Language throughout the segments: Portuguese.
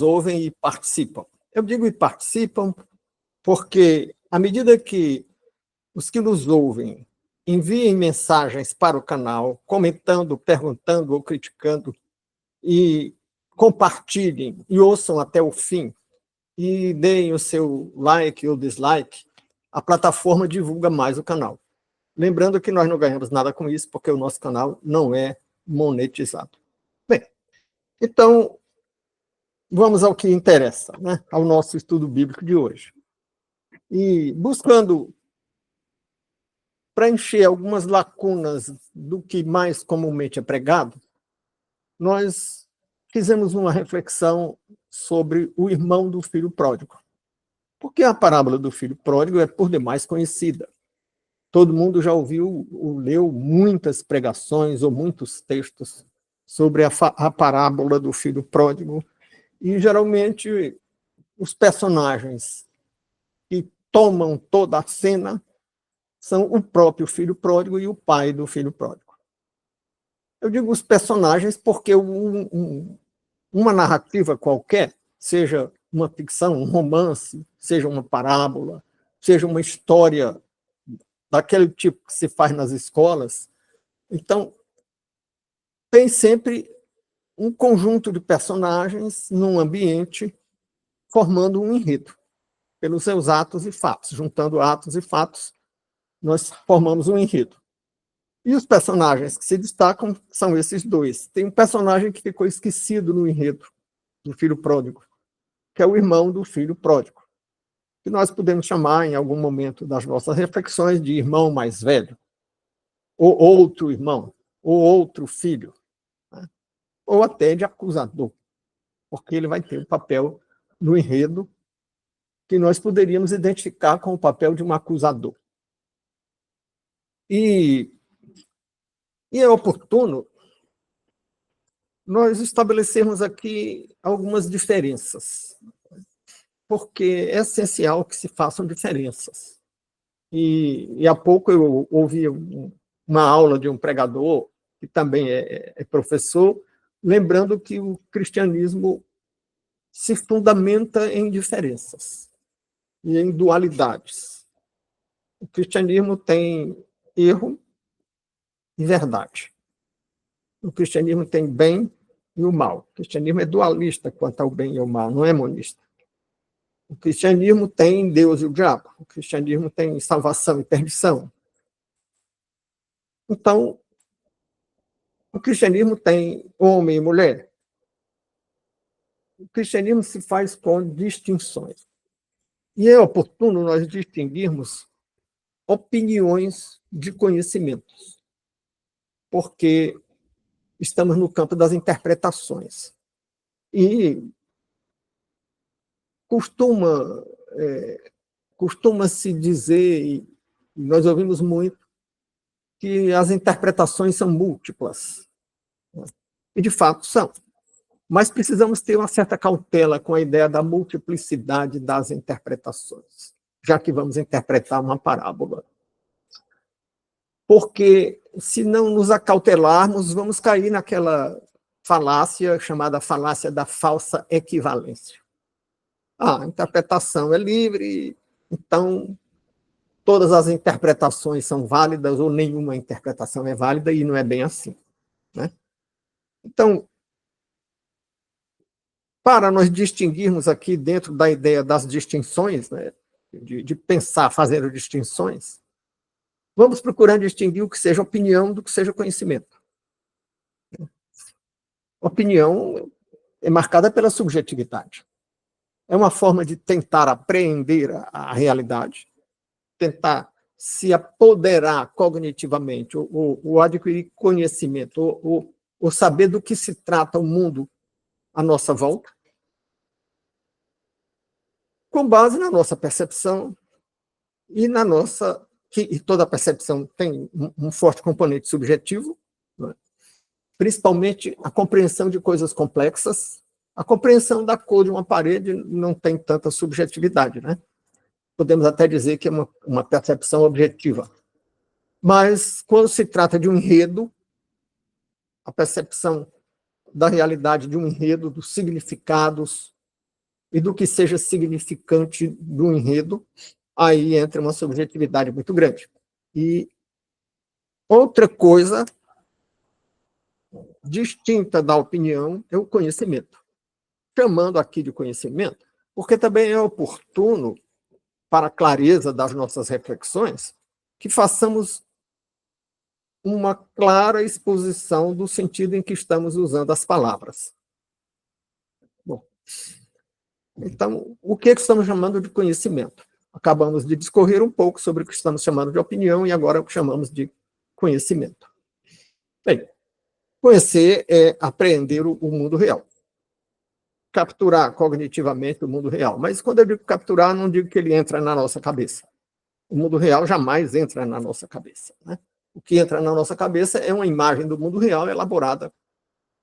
ouvem e participam. Eu digo e participam porque, à medida que os que nos ouvem enviem mensagens para o canal, comentando, perguntando ou criticando, e compartilhem e ouçam até o fim, e deem o seu like ou dislike, a plataforma divulga mais o canal. Lembrando que nós não ganhamos nada com isso, porque o nosso canal não é monetizado. Bem, então, vamos ao que interessa, né? Ao nosso estudo bíblico de hoje. E buscando preencher algumas lacunas do que mais comumente é pregado, nós fizemos uma reflexão sobre o irmão do filho pródigo. Porque a parábola do filho pródigo é por demais conhecida. Todo mundo já ouviu ou leu muitas pregações ou muitos textos sobre a parábola do filho pródigo, e geralmente os personagens que tomam toda a cena são o próprio filho pródigo e o pai do filho pródigo. Eu digo os personagens porque uma narrativa qualquer, seja uma ficção, um romance, seja uma parábola, seja uma história daquele tipo que se faz nas escolas, então tem sempre um conjunto de personagens num ambiente formando um enredo, pelos seus atos e fatos. Juntando atos e fatos, nós formamos um enredo. E os personagens que se destacam são esses dois. Tem um personagem que ficou esquecido no enredo do filho pródigo, que é o irmão do filho pródigo, que nós podemos chamar, em algum momento das nossas reflexões, de irmão mais velho, ou outro irmão, ou outro filho, né? Ou até de acusador, porque ele vai ter um papel no enredo que nós poderíamos identificar com o papel de um acusador. E é oportuno nós estabelecermos aqui algumas diferenças, porque é essencial que se façam diferenças. E há pouco eu ouvi uma aula de um pregador, que também é professor, lembrando que o cristianismo se fundamenta em diferenças e em dualidades. O cristianismo tem erro e verdade. O cristianismo tem bem e o mal. O cristianismo é dualista quanto ao bem e ao mal, não é monista. O cristianismo tem Deus e o diabo. O cristianismo tem salvação e perdição. Então, o cristianismo tem homem e mulher. O cristianismo se faz com distinções. E é oportuno nós distinguirmos opiniões de conhecimentos, porque estamos no campo das interpretações. E costuma-se dizer, e nós ouvimos muito, que as interpretações são múltiplas. E, de fato, são. Mas precisamos ter uma certa cautela com a ideia da multiplicidade das interpretações, já que vamos interpretar uma parábola. Porque, se não nos acautelarmos, vamos cair naquela falácia chamada falácia da falsa equivalência. A interpretação é livre, então todas as interpretações são válidas ou nenhuma interpretação é válida, e não é bem assim, né? Então, para nós distinguirmos aqui dentro da ideia das distinções, né, de pensar, fazer distinções, vamos procurar distinguir o que seja opinião do que seja conhecimento. Opinião é marcada pela subjetividade. É uma forma de tentar apreender a realidade, tentar se apoderar cognitivamente, ou adquirir conhecimento, ou saber do que se trata o mundo à nossa volta, com base na nossa percepção e na nossa... E toda percepção tem um forte componente subjetivo, né? Principalmente a compreensão de coisas complexas. A compreensão da cor de uma parede não tem tanta subjetividade, né? Podemos até dizer que é uma percepção objetiva. Mas, quando se trata de um enredo, a percepção da realidade de um enredo, dos significados, e do que seja significante do enredo, aí entra uma subjetividade muito grande. E outra coisa distinta da opinião é o conhecimento. Chamando aqui de conhecimento, porque também é oportuno, para a clareza das nossas reflexões, que façamos uma clara exposição do sentido em que estamos usando as palavras. Bom, então, o que estamos chamando de conhecimento? Acabamos de discorrer um pouco sobre o que estamos chamando de opinião e agora o que chamamos de conhecimento. Bem, conhecer é apreender o mundo real. Capturar cognitivamente o mundo real. Mas quando eu digo capturar, não digo que ele entra na nossa cabeça. O mundo real jamais entra na nossa cabeça, né? O que entra na nossa cabeça é uma imagem do mundo real elaborada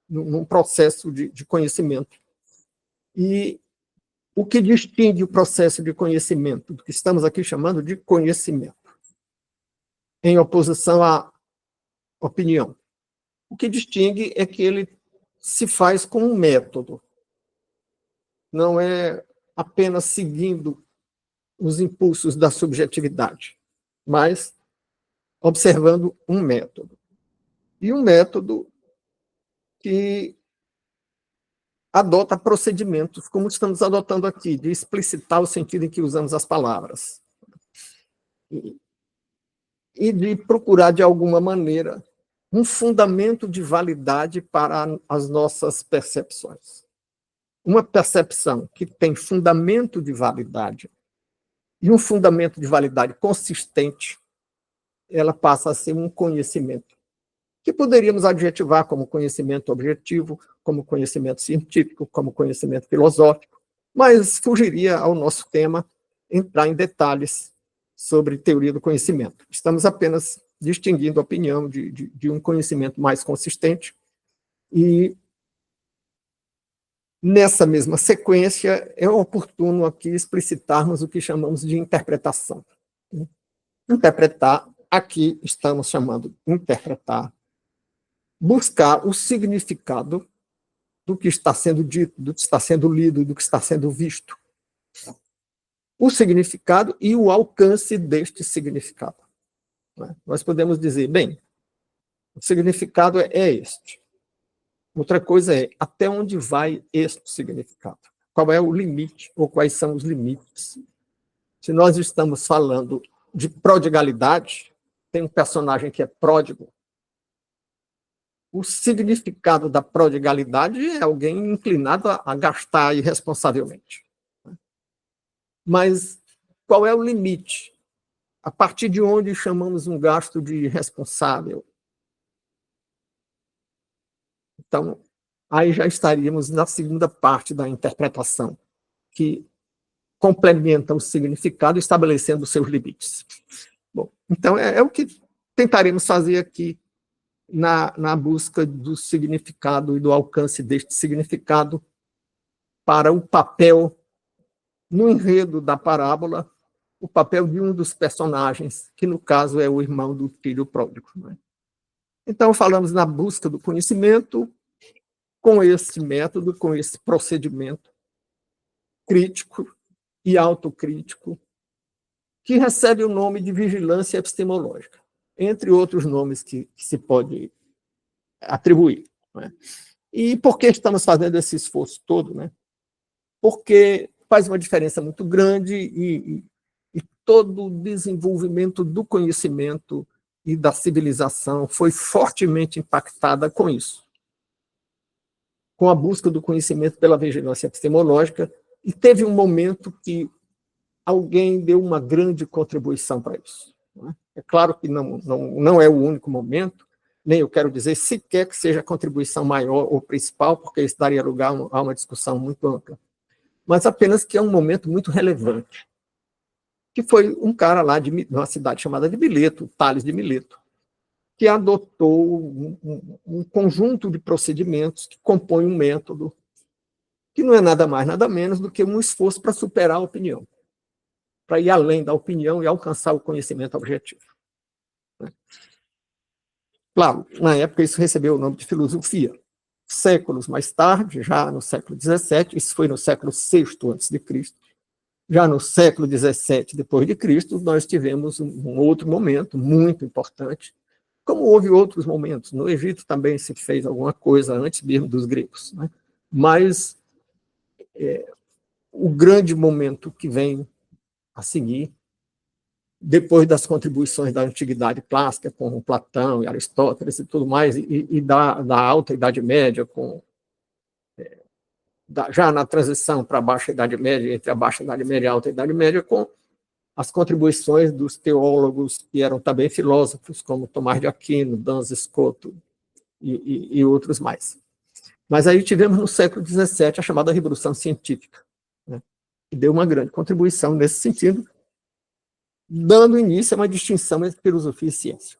num processo de conhecimento. E o que distingue o processo de conhecimento, do que estamos aqui chamando de conhecimento, em oposição à opinião? O que distingue é que ele se faz com um método. Não é apenas seguindo os impulsos da subjetividade, mas observando um método. E um método que adota procedimentos, como estamos adotando aqui, de explicitar o sentido em que usamos as palavras. E de procurar, de alguma maneira, um fundamento de validade para as nossas percepções. Uma percepção que tem fundamento de validade e um fundamento de validade consistente, ela passa a ser um conhecimento, que poderíamos adjetivar como conhecimento objetivo, como conhecimento científico, como conhecimento filosófico, mas fugiria ao nosso tema entrar em detalhes sobre teoria do conhecimento. Estamos apenas distinguindo a opinião de um conhecimento mais consistente e, nessa mesma sequência, é oportuno aqui explicitarmos o que chamamos de interpretação. Interpretar, aqui estamos chamando de interpretar, buscar o significado do que está sendo dito, do que está sendo lido, do que está sendo visto. O significado e o alcance deste significado. Nós podemos dizer, bem, o significado é este. Outra coisa é, até onde vai este significado? Qual é o limite, ou quais são os limites? Se nós estamos falando de prodigalidade, tem um personagem que é pródigo, o significado da prodigalidade é alguém inclinado a gastar irresponsavelmente. Mas qual é o limite? A partir de onde chamamos um gasto de irresponsável? Então, aí já estaríamos na segunda parte da interpretação, que complementa o significado, estabelecendo seus limites. Bom, então, é o que tentaremos fazer aqui na busca do significado e do alcance deste significado para o papel, no enredo da parábola, o papel de um dos personagens, que no caso é o irmão do filho pródigo. Né? Então, falamos na busca do conhecimento com esse método, com esse procedimento crítico e autocrítico, que recebe o nome de vigilância epistemológica, entre outros nomes que se pode atribuir. Né? E por que estamos fazendo esse esforço todo? Né? Porque faz uma diferença muito grande e todo o desenvolvimento do conhecimento e da civilização foi fortemente impactada com isso, com a busca do conhecimento pela vigilância epistemológica, e teve um momento que alguém deu uma grande contribuição para isso. É claro que não é o único momento, nem eu quero dizer sequer que seja a contribuição maior ou principal, porque isso daria lugar a uma discussão muito ampla, mas apenas que é um momento muito relevante, que foi um cara lá de uma cidade chamada de Mileto, Tales de Mileto, que adotou um conjunto de procedimentos que compõe um método que não é nada mais, nada menos do que um esforço para superar a opinião, para ir além da opinião e alcançar o conhecimento objetivo. Claro, na época isso recebeu o nome de filosofia, séculos mais tarde, já no século XVII, isso foi no século VI a.C., já no século XVII depois de Cristo, nós tivemos um outro momento muito importante, como houve outros momentos. No Egito também se fez alguma coisa antes mesmo dos gregos, né? Mas o grande momento que vem a seguir, depois das contribuições da antiguidade clássica, com Platão e Aristóteles e tudo mais, e da alta Idade Média, já na transição para a Baixa Idade Média, entre a Baixa Idade Média e a Alta Idade Média, com as contribuições dos teólogos que eram também filósofos, como Tomás de Aquino, Duns Scoto e outros mais. Mas aí tivemos no século XVII a chamada Revolução Científica, né, que deu uma grande contribuição nesse sentido, dando início a uma distinção entre filosofia e ciência,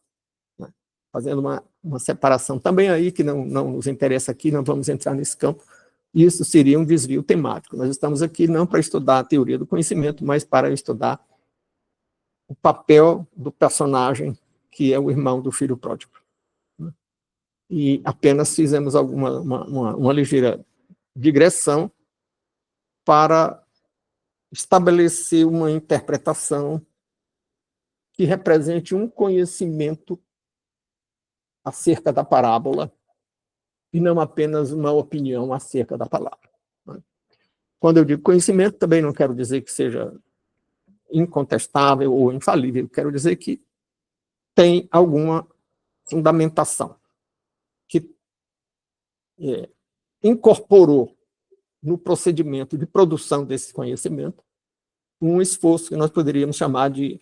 né, fazendo uma separação também aí, que não nos interessa aqui, não vamos entrar nesse campo. Isso seria um desvio temático. Nós estamos aqui não para estudar a teoria do conhecimento, mas para estudar o papel do personagem que é o irmão do filho pródigo. E apenas fizemos uma ligeira digressão para estabelecer uma interpretação que represente um conhecimento acerca da parábola e não apenas uma opinião acerca da palavra. Quando eu digo conhecimento, também não quero dizer que seja incontestável ou infalível, quero dizer que tem alguma fundamentação, que incorporou no procedimento de produção desse conhecimento um esforço que nós poderíamos chamar de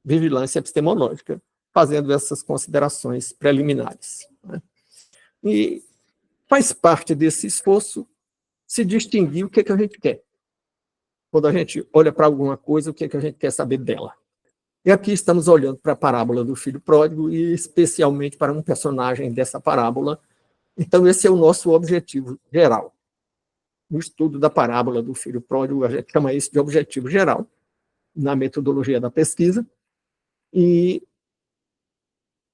vigilância epistemológica, fazendo essas considerações preliminares, né? E faz parte desse esforço se distinguir o que a gente quer. Quando a gente olha para alguma coisa, o que a gente quer saber dela. E aqui estamos olhando para a parábola do filho pródigo e especialmente para um personagem dessa parábola. Então, esse é o nosso objetivo geral. No estudo da parábola do filho pródigo, a gente chama isso de objetivo geral, na metodologia da pesquisa, e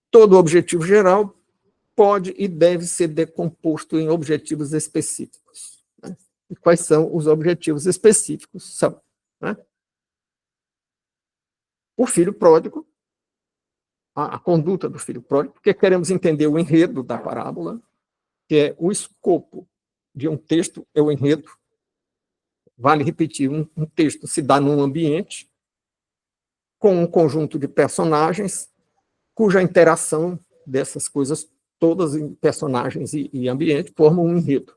todo objetivo geral pode e deve ser decomposto em objetivos específicos, né? E quais são os objetivos específicos? São, né, o filho pródigo, a conduta do filho pródigo, porque queremos entender o enredo da parábola, que é o escopo de um texto, é o enredo. Vale repetir, um texto se dá num ambiente com um conjunto de personagens cuja interação dessas coisas, todas em personagens e ambiente, formam um enredo.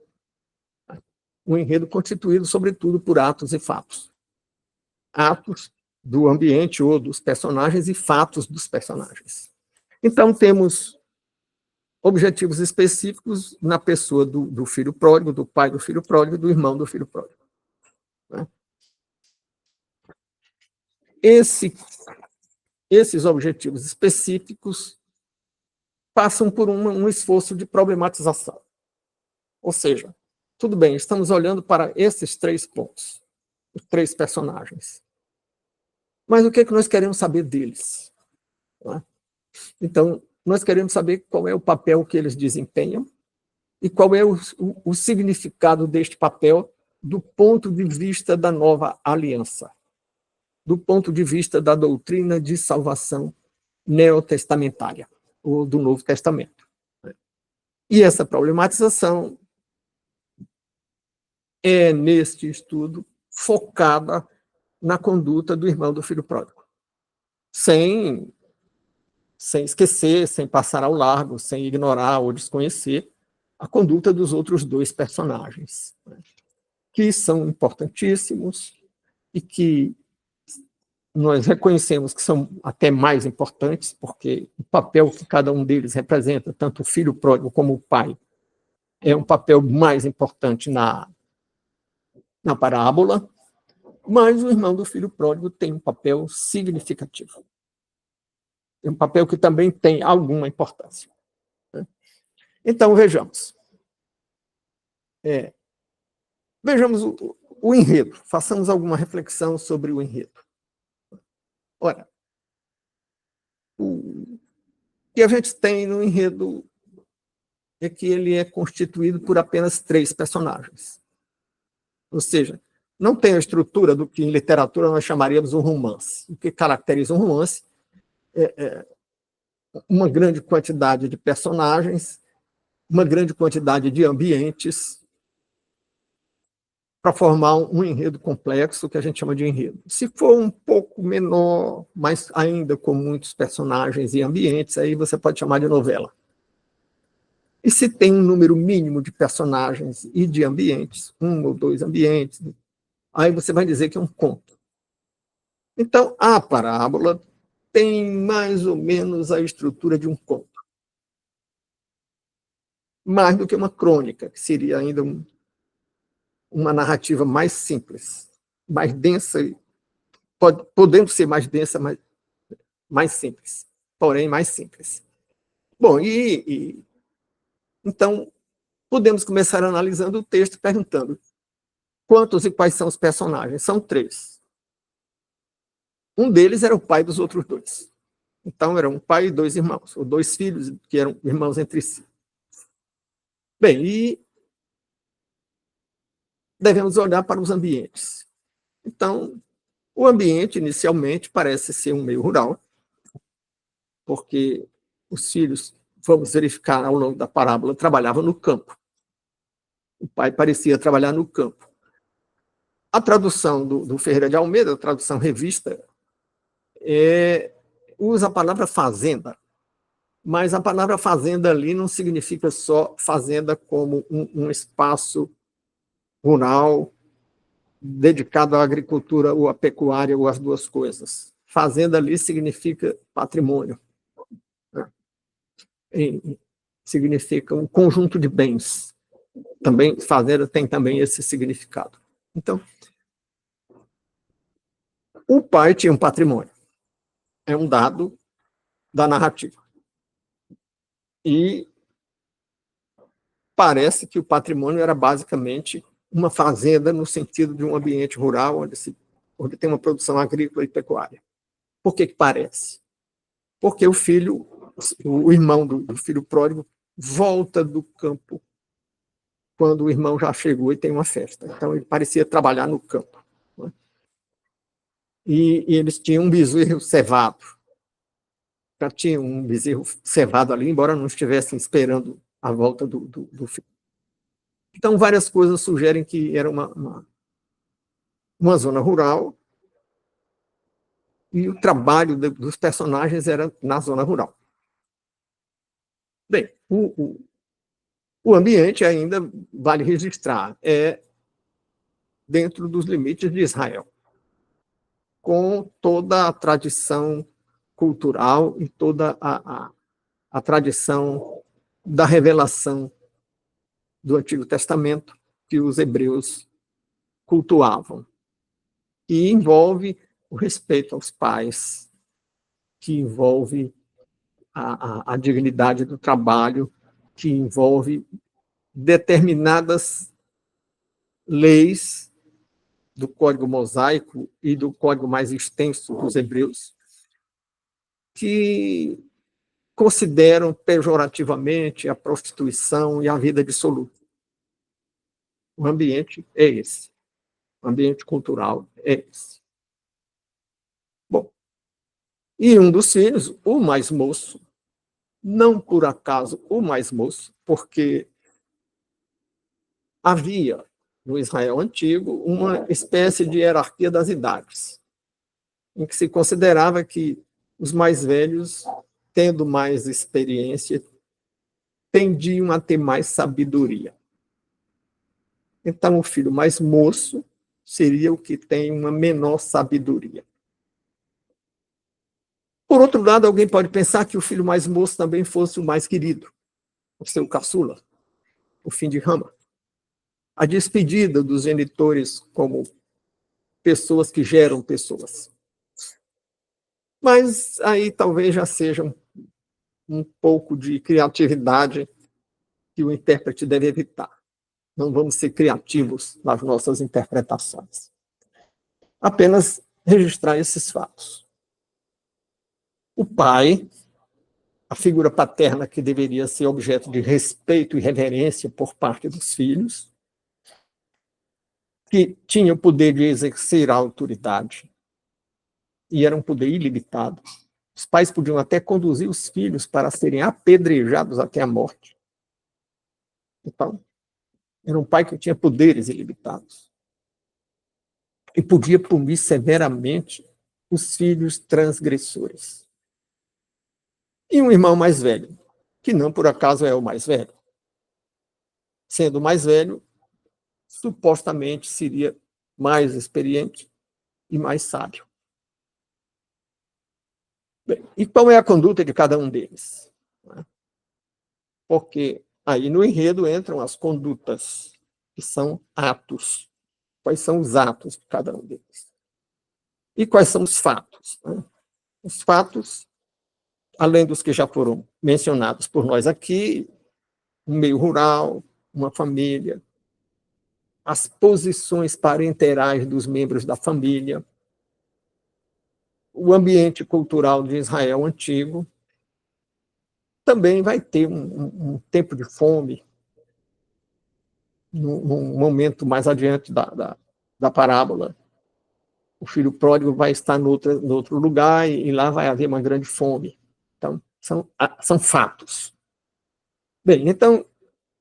Um enredo constituído, sobretudo, por atos e fatos. Atos do ambiente ou dos personagens e fatos dos personagens. Então, temos objetivos específicos na pessoa do filho pródigo, do pai do filho pródigo, do irmão do filho pródigo, né? Esses objetivos específicos passam por um esforço de problematização. Ou seja, tudo bem, estamos olhando para esses 3 pontos, os 3 personagens. Mas o que nós queremos saber deles, né? Então, nós queremos saber qual é o papel que eles desempenham e qual é o significado deste papel do ponto de vista da nova aliança, do ponto de vista da doutrina de salvação neotestamentária, ou do Novo Testamento. E essa problematização é, neste estudo, focada na conduta do irmão do filho pródigo, sem esquecer, sem passar ao largo, sem ignorar ou desconhecer a conduta dos outros 2 personagens, né, que são importantíssimos e que nós reconhecemos que são até mais importantes, porque o papel que cada um deles representa, tanto o filho pródigo como o pai, é um papel mais importante na parábola, mas o irmão do filho pródigo tem um papel significativo. É um papel que também tem alguma importância, né? Então, vejamos. Vejamos o enredo. Façamos alguma reflexão sobre o enredo. Ora, o que a gente tem no enredo é que ele é constituído por apenas 3 personagens. Ou seja, não tem a estrutura do que em literatura nós chamaríamos um romance. O que caracteriza um romance é uma grande quantidade de personagens, uma grande quantidade de ambientes, para formar um enredo complexo, que a gente chama de enredo. Se for um pouco menor, mas ainda com muitos personagens e ambientes, aí você pode chamar de novela. E se tem um número mínimo de personagens e de ambientes, 1 ou 2 ambientes, aí você vai dizer que é um conto. Então, a parábola tem mais ou menos a estrutura de um conto. Mais do que uma crônica, que seria ainda uma narrativa mais simples, mais densa, podendo ser mais densa, mas mais simples, porém mais simples. Bom, então podemos começar analisando o texto perguntando quantos e quais são os personagens. São 3. Um deles era o pai dos outros 2. Então era um pai e 2 irmãos, ou 2 filhos que eram irmãos entre si. Bem, e devemos olhar para os ambientes. Então, o ambiente, inicialmente, parece ser um meio rural, porque os filhos, vamos verificar ao longo da parábola, trabalhavam no campo. O pai parecia trabalhar no campo. A tradução do Ferreira de Almeida, a tradução revista, usa a palavra fazenda, mas a palavra fazenda ali não significa só fazenda como um espaço rural dedicado à agricultura ou à pecuária ou às duas coisas. Fazenda ali significa patrimônio. Significa um conjunto de bens. Também fazenda tem também esse significado. Então, o pai tinha um patrimônio. É um dado da narrativa. E parece que o patrimônio era basicamente uma fazenda no sentido de um ambiente rural onde tem uma produção agrícola e pecuária. Por que parece? Porque o irmão do filho pródigo volta do campo quando o irmão já chegou e tem uma festa. Então ele parecia trabalhar no campo. Né? E eles tinham um bezerro cevado. Já tinha um bezerro cevado ali, embora não estivessem esperando a volta do filho. Então, várias coisas sugerem que era uma zona rural e o trabalho dos personagens era na zona rural. Bem, o ambiente ainda vale registrar, é dentro dos limites de Israel, com toda a tradição cultural e toda a tradição da revelação do Antigo Testamento que os hebreus cultuavam. E envolve o respeito aos pais, que envolve a dignidade do trabalho, que envolve determinadas leis do Código Mosaico e do código mais extenso dos hebreus, que consideram pejorativamente a prostituição e a vida dissoluta. O ambiente é esse. O ambiente cultural é esse. Bom, e um dos filhos, o mais moço, não por acaso o mais moço, porque havia no Israel antigo uma espécie de hierarquia das idades, em que se considerava que os mais velhos, tendo mais experiência, tendiam a ter mais sabedoria. Então, o filho mais moço seria o que tem uma menor sabedoria. Por outro lado, alguém pode pensar que o filho mais moço também fosse o mais querido, o seu caçula, o fim de rama. A despedida dos genitores como pessoas que geram pessoas. Mas aí talvez já seja um pouco de criatividade que o intérprete deve evitar. Não vamos ser criativos nas nossas interpretações. Apenas registrar esses fatos. O pai, a figura paterna que deveria ser objeto de respeito e reverência por parte dos filhos, que tinha o poder de exercer a autoridade, e era um poder ilimitado. Os pais podiam até conduzir os filhos para serem apedrejados até a morte. Então, era um pai que tinha poderes ilimitados. E podia punir severamente os filhos transgressores. E um irmão mais velho, que não por acaso é o mais velho. Sendo o mais velho, supostamente seria mais experiente e mais sábio. Bem, e qual é a conduta de cada um deles? Porque aí no enredo entram as condutas, que são atos. Quais são os atos de cada um deles? E quais são os fatos? Os fatos, além dos que já foram mencionados por nós aqui, um meio rural, uma família, as posições parenterais dos membros da família, o ambiente cultural de Israel antigo, também vai ter um tempo de fome, num momento mais adiante da parábola. O filho pródigo vai estar no outro lugar e lá vai haver uma grande fome. Então, são fatos. Bem, então,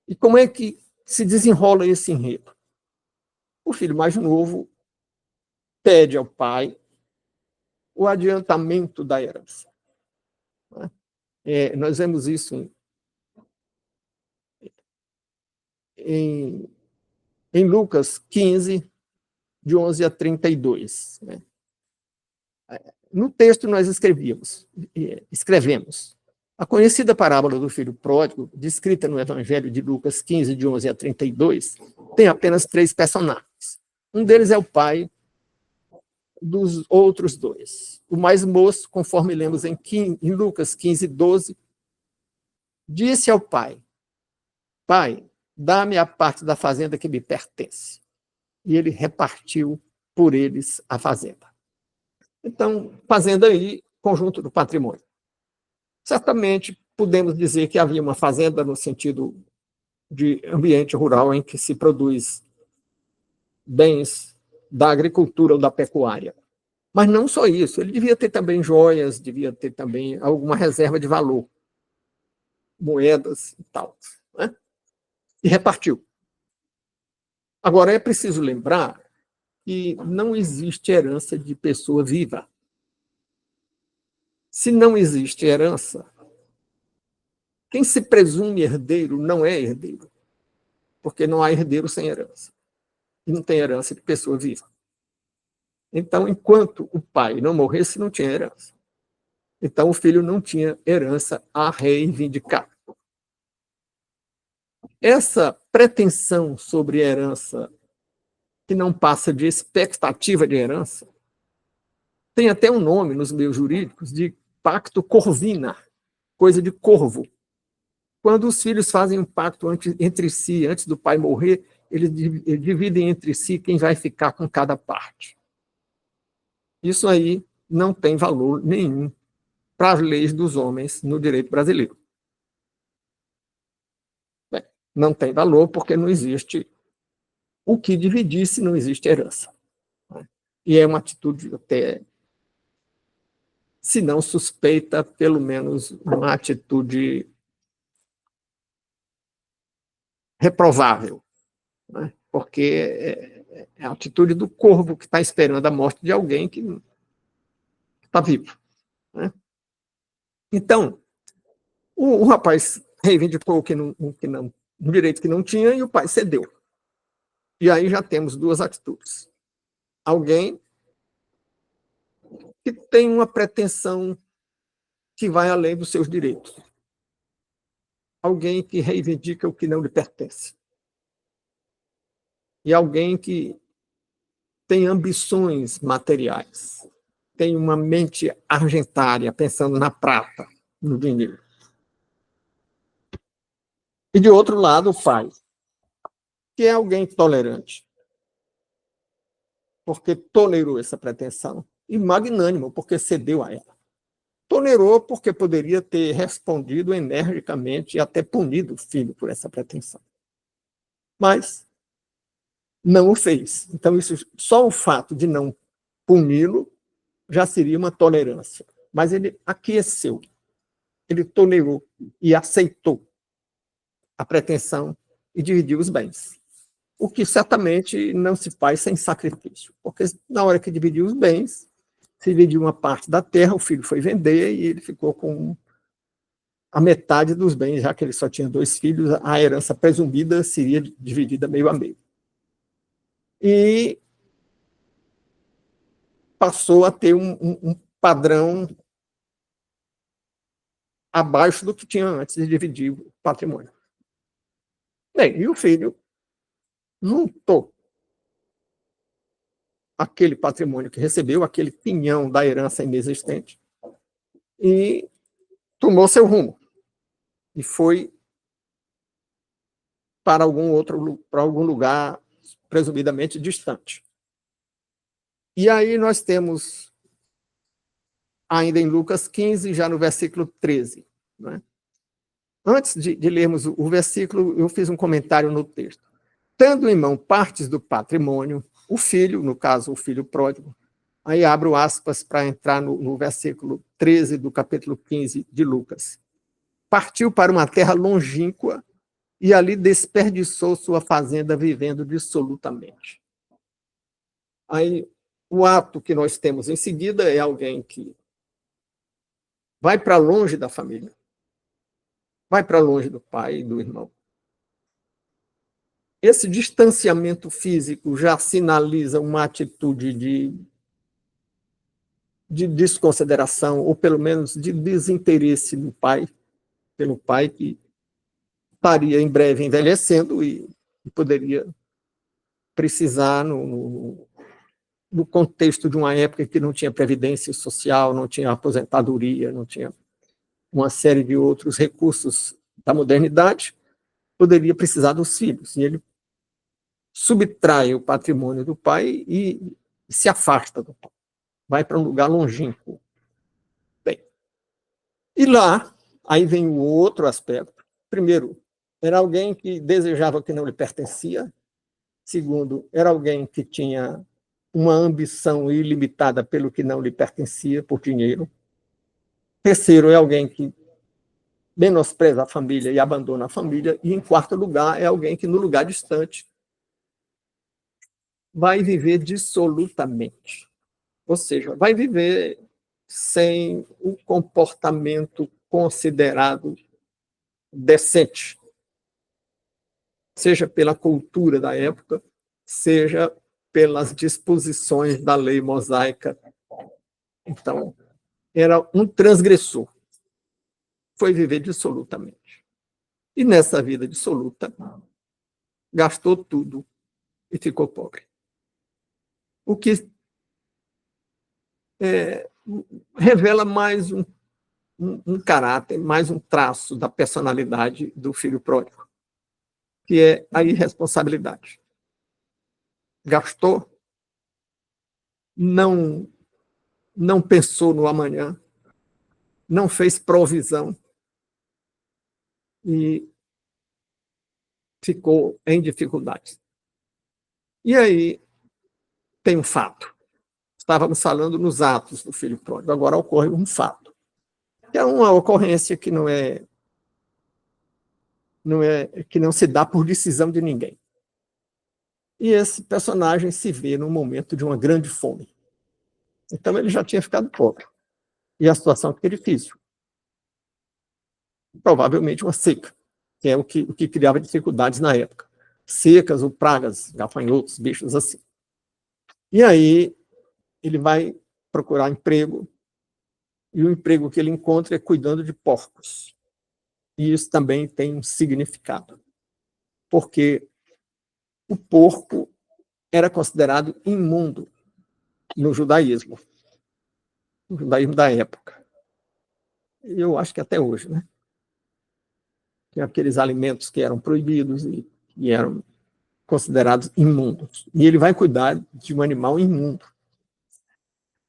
e como é que se desenrola esse enredo? O filho mais novo pede ao pai o adiantamento da herança. Nós vemos isso em Lucas 15, de 11 a 32. Né? No texto nós escrevemos a conhecida parábola do filho pródigo, descrita no Evangelho de Lucas 15, de 11 a 32, tem apenas 3 personagens. Um deles é o pai dos outros 2. O mais moço, conforme lemos em Lucas 15, 12, disse ao pai: Pai, dá-me a parte da fazenda que me pertence. E ele repartiu por eles a fazenda. Então, fazenda aí, conjunto do patrimônio. Certamente podemos dizer que havia uma fazenda no sentido de ambiente rural em que se produz bens da agricultura ou da pecuária. Mas não só isso, ele devia ter também joias, devia ter também alguma reserva de valor, moedas e tal. Né? E repartiu. Agora, é preciso lembrar que não existe herança de pessoa viva. Se não existe herança, quem se presume herdeiro não é herdeiro, porque não há herdeiro sem herança. E não tem herança de pessoa viva. Então, enquanto o pai não morresse, não tinha herança. Então, o filho não tinha herança a reivindicar. Essa pretensão sobre herança, que não passa de expectativa de herança, tem até um nome nos meios jurídicos de pacto corvina, coisa de corvo. Quando os filhos fazem um pacto entre si, antes do pai morrer, eles dividem entre si quem vai ficar com cada parte. Isso aí não tem valor nenhum para as leis dos homens no direito brasileiro. Bem, não tem valor porque não existe o que dividir se não existe herança. E é uma atitude até, se não suspeita, pelo menos uma atitude reprovável, né? Porque é a atitude do corvo que está esperando a morte de alguém que está vivo. Né? Então, o rapaz reivindicou um direito que não tinha e o pai cedeu. E aí já temos 2 atitudes. Alguém que tem uma pretensão que vai além dos seus direitos. Alguém que reivindica o que não lhe pertence. E alguém que tem ambições materiais, tem uma mente argentária, pensando na prata, no dinheiro. E, de outro lado, o pai, que é alguém tolerante, porque tolerou essa pretensão, e magnânimo, porque cedeu a ela. tolerou porque poderia ter respondido energicamente e até punido o filho por essa pretensão. Mas não o fez. Então, só o fato de não puni-lo já seria uma tolerância. Mas ele aqueceu, ele tolerou e aceitou a pretensão e dividiu os bens. O que certamente não se faz sem sacrifício, porque na hora que dividiu os bens, se dividiu uma parte da terra, o filho foi vender e ele ficou com a metade dos bens, já que ele só tinha 2 filhos, a herança presumida seria dividida meio a meio. E passou a ter um padrão abaixo do que tinha antes de dividir o patrimônio. Bem, e o filho juntou aquele patrimônio que recebeu, aquele pinhão da herança inexistente, e tomou seu rumo. E foi para algum lugar presumidamente distante. E aí nós temos, ainda em Lucas 15, já no versículo 13. Né? Antes de lermos o versículo, eu fiz um comentário no texto. Tendo em mão partes do patrimônio, o filho, no caso o filho pródigo, aí abro aspas para entrar no versículo 13 do capítulo 15 de Lucas. Partiu para uma terra longínqua e ali desperdiçou sua fazenda vivendo dissolutamente. Aí, o ato que nós temos em seguida é alguém que vai para longe da família, vai para longe do pai e do irmão. Esse distanciamento físico já sinaliza uma atitude de desconsideração, ou pelo menos de desinteresse do pai, pelo pai que estaria em breve envelhecendo e poderia precisar, no contexto de uma época que não tinha previdência social, não tinha aposentadoria, não tinha uma série de outros recursos da modernidade, poderia precisar dos filhos. E ele subtrai o patrimônio do pai e se afasta do pai. Vai para um lugar longínquo. Bem, e lá, aí vem o outro aspecto. Primeiro, era alguém que desejava que não lhe pertencia. Segundo, era alguém que tinha uma ambição ilimitada pelo que não lhe pertencia, por dinheiro. Terceiro, é alguém que menospreza a família e abandona a família. E, em quarto lugar, é alguém que, no lugar distante, vai viver dissolutamente. Ou seja, vai viver sem o comportamento considerado decente, seja pela cultura da época, seja pelas disposições da lei mosaica. Então, era um transgressor. Foi viver dissolutamente. E nessa vida dissoluta, gastou tudo e ficou pobre. O que revela mais um caráter, mais um traço da personalidade do filho pródigo, que é a irresponsabilidade. Gastou, não pensou no amanhã, não fez provisão e ficou em dificuldades. E aí tem um fato. Estávamos falando nos atos do filho pródigo, agora ocorre um fato. Que é uma ocorrência que que não se dá por decisão de ninguém. E esse personagem se vê num momento de uma grande fome. Então ele já tinha ficado pobre. E a situação fica difícil. Provavelmente uma seca, que é o que criava dificuldades na época. Secas ou pragas, gafanhotos, bichos assim. E aí ele vai procurar emprego, e o emprego que ele encontra é cuidando de porcos. E isso também tem um significado, porque o porco era considerado imundo no judaísmo da época. E eu acho que até hoje, né? Tem aqueles alimentos que eram proibidos e eram considerados imundos. E ele vai cuidar de um animal imundo.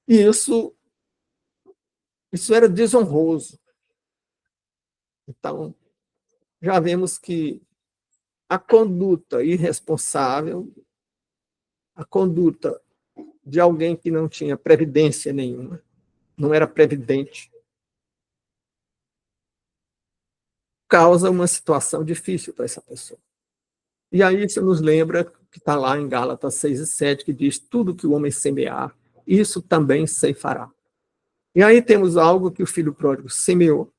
E isso Isso era desonroso. Então, já vemos que a conduta irresponsável, a conduta de alguém que não tinha previdência nenhuma, não era previdente, causa uma situação difícil para essa pessoa. E aí isso nos lembra que está lá em Gálatas 6:7, que diz: tudo que o homem semear, isso também ceifará. E aí temos algo que o filho pródigo semeou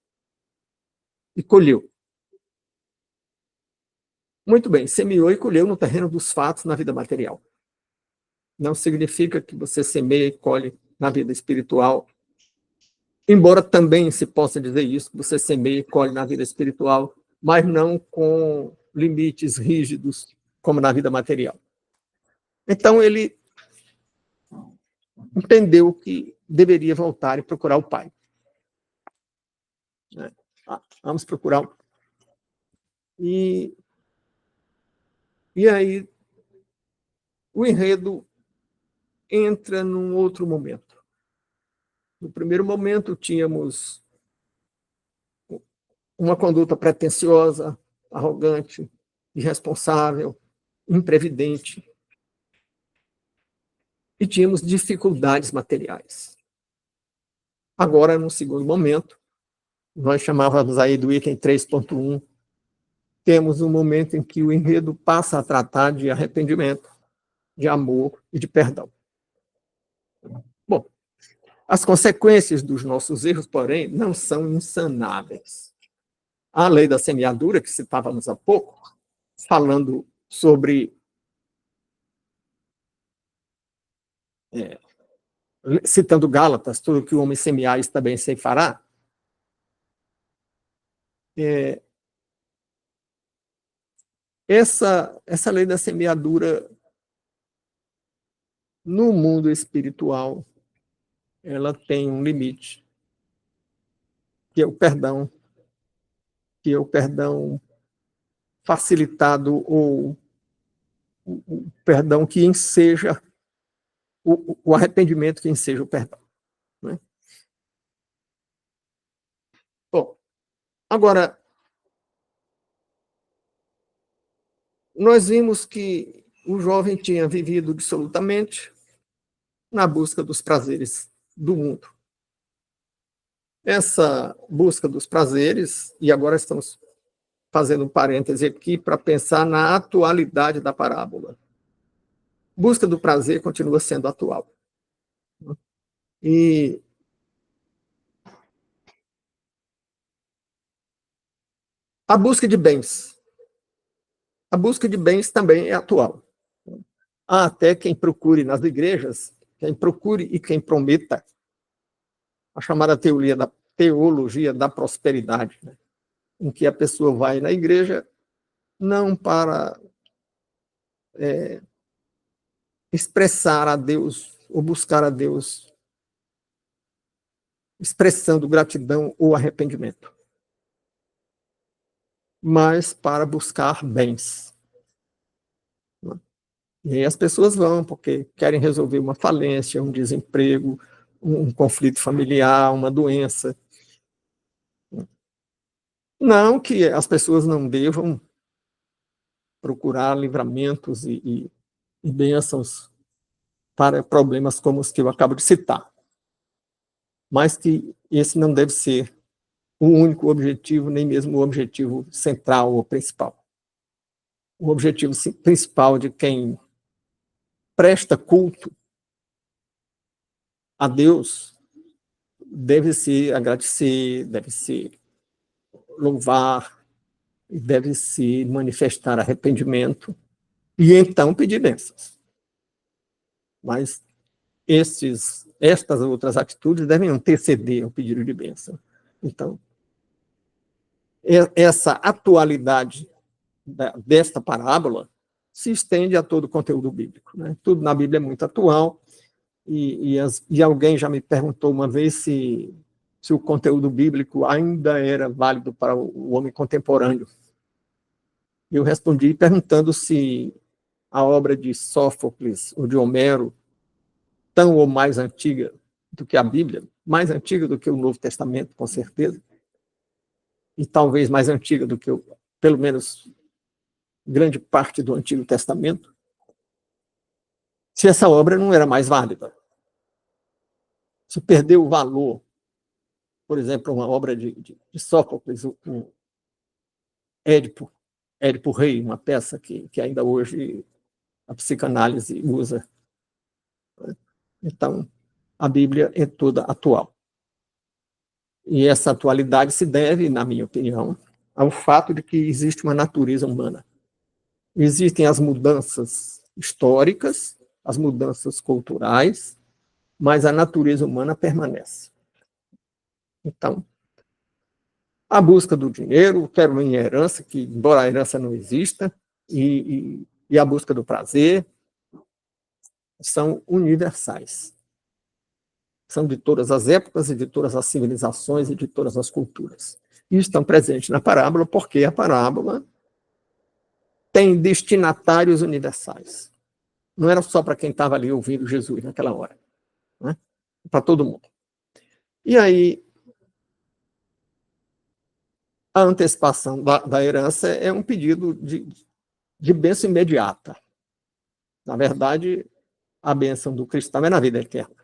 e colheu. Muito bem, semeou e colheu no terreno dos fatos na vida material. Não significa que você semeia e colhe na vida espiritual, embora também se possa dizer isso, que você semeia e colhe na vida espiritual, mas não com limites rígidos como na vida material. Então ele entendeu que deveria voltar e procurar o pai. Vamos procurar. E aí o enredo entra num outro momento. No primeiro momento, tínhamos uma conduta pretensiosa, arrogante, irresponsável, imprevidente. E tínhamos dificuldades materiais. Agora, no segundo momento, nós chamávamos aí do item 3.1, temos um momento em que o enredo passa a tratar de arrependimento, de amor e de perdão. Bom, as consequências dos nossos erros, porém, não são insanáveis. A lei da semeadura, que citávamos há pouco, falando sobre citando Gálatas, tudo que o homem semear, isso também ceifará. Essa lei da semeadura no mundo espiritual, ela tem um limite, que é o perdão, facilitado, ou o perdão que enseja, o arrependimento que enseja o perdão. Né? Bom, agora, nós vimos que o jovem tinha vivido absolutamente na busca dos prazeres do mundo. Essa busca dos prazeres, e agora estamos fazendo um parêntese aqui para pensar na atualidade da parábola. Busca do prazer continua sendo atual. E a busca de bens. A busca de bens também é atual. Há até quem procure nas igrejas, quem procure e quem prometa a chamada teologia da prosperidade, né? Em que a pessoa vai na igreja não para expressar a Deus ou buscar a Deus expressando gratidão ou arrependimento, mas para buscar bens. E aí as pessoas vão porque querem resolver uma falência, um desemprego, um conflito familiar, uma doença. Não que as pessoas não devam procurar livramentos e bênçãos para problemas como os que eu acabo de citar, mas que esse não deve ser o único objetivo, nem mesmo o objetivo central ou principal. O objetivo principal de quem presta culto a Deus deve ser agradecer, deve ser louvar, deve se manifestar arrependimento e então pedir bênçãos. Mas estas outras atitudes devem anteceder o pedido de bênção. Então, essa atualidade desta parábola se estende a todo o conteúdo bíblico. Né? Tudo na Bíblia é muito atual, e alguém já me perguntou uma vez se o conteúdo bíblico ainda era válido para o homem contemporâneo. Eu respondi perguntando se a obra de Sófocles ou de Homero, tão ou mais antiga do que a Bíblia, mais antiga do que o Novo Testamento, com certeza, e talvez mais antiga do que, pelo menos, grande parte do Antigo Testamento, se essa obra não era mais válida. Se perdeu o valor, por exemplo, uma obra de Sófocles, o Édipo Rei, uma peça que ainda hoje a psicanálise usa. Então, a Bíblia é toda atual. E essa atualidade se deve, na minha opinião, ao fato de que existe uma natureza humana. Existem as mudanças históricas, as mudanças culturais, mas a natureza humana permanece. Então, a busca do dinheiro, quero minha herança, que embora a herança não exista, e a busca do prazer, são universais. São de todas as épocas e de todas as civilizações e de todas as culturas. E estão presentes na parábola porque a parábola tem destinatários universais. Não era só para quem estava ali ouvindo Jesus naquela hora, né? Para todo mundo. E aí, a antecipação da herança é um pedido de bênção imediata. Na verdade, a bênção do cristão é na vida eterna.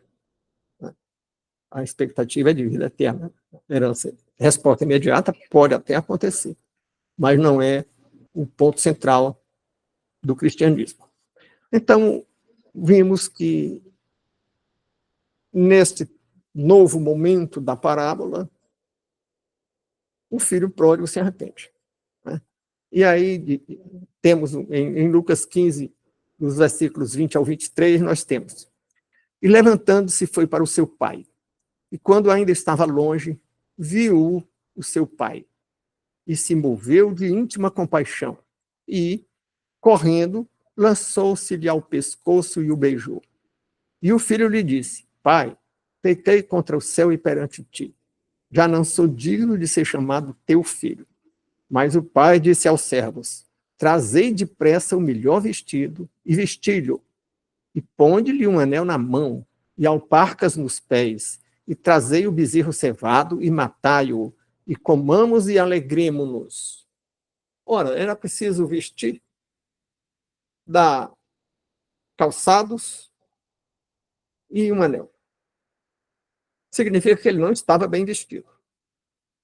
A expectativa é de vida eterna. Herança, resposta imediata pode até acontecer, mas não é o ponto central do cristianismo. Então, vimos que neste novo momento da parábola, o filho pródigo se arrepende, né? E aí temos em Lucas 15, nos versículos 20 ao 23, nós temos: e levantando-se foi para o seu pai, e quando ainda estava longe, viu o seu pai, e se moveu de íntima compaixão, e, correndo, lançou-se-lhe ao pescoço e o beijou. E o filho lhe disse: pai, pequei contra o céu e perante ti. Já não sou digno de ser chamado teu filho. Mas o pai disse aos servos: trazei depressa o melhor vestido e vesti-lhe, e ponde-lhe um anel na mão e alparcas nos pés, e trazei o bezerro cevado e matai-o, e comamos e alegremo-nos. Ora, era preciso vestir, dar calçados e um anel. Significa que ele não estava bem vestido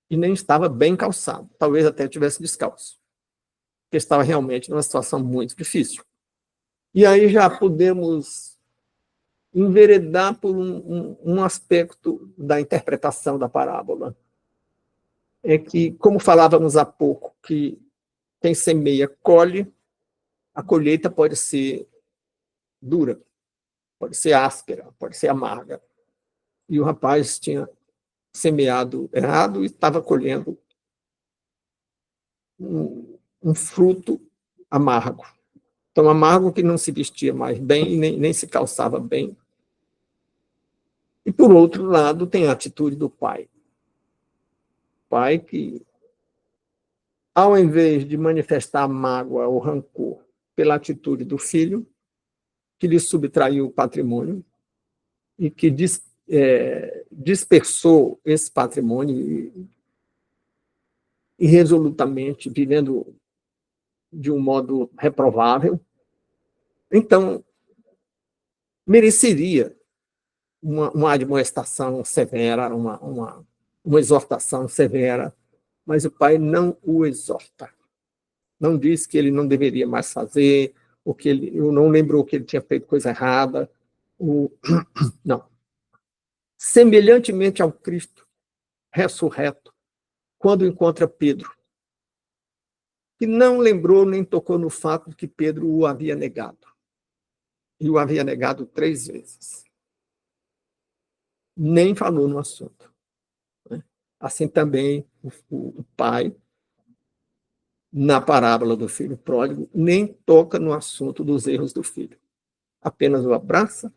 e nem estava bem calçado, talvez até estivesse descalço, porque estava realmente numa situação muito difícil. E aí já podemos enveredar por um aspecto da interpretação da parábola. É que, como falávamos há pouco, que quem semeia colhe, a colheita pode ser dura, pode ser áspera, pode ser amarga. E o rapaz tinha semeado errado e estava colhendo um fruto amargo. Tão amargo que não se vestia mais bem e nem se calçava bem. E, por outro lado, tem a atitude do pai. Pai que, ao invés de manifestar mágoa ou rancor pela atitude do filho, que lhe subtraiu o patrimônio e que dispersou esse patrimônio e resolutamente vivendo de um modo reprovável, então mereceria uma admoestação severa, uma exortação severa, mas o pai não o exorta. Não diz que ele não deveria mais fazer, ou que ele não lembrou que ele tinha feito coisa errada. Não. Semelhantemente ao Cristo ressurreto, quando encontra Pedro, que não lembrou nem tocou no fato de que Pedro o havia negado. E o havia negado 3 vezes. Nem falou no assunto. Assim também o pai, na parábola do filho pródigo, nem toca no assunto dos erros do filho. Apenas o abraça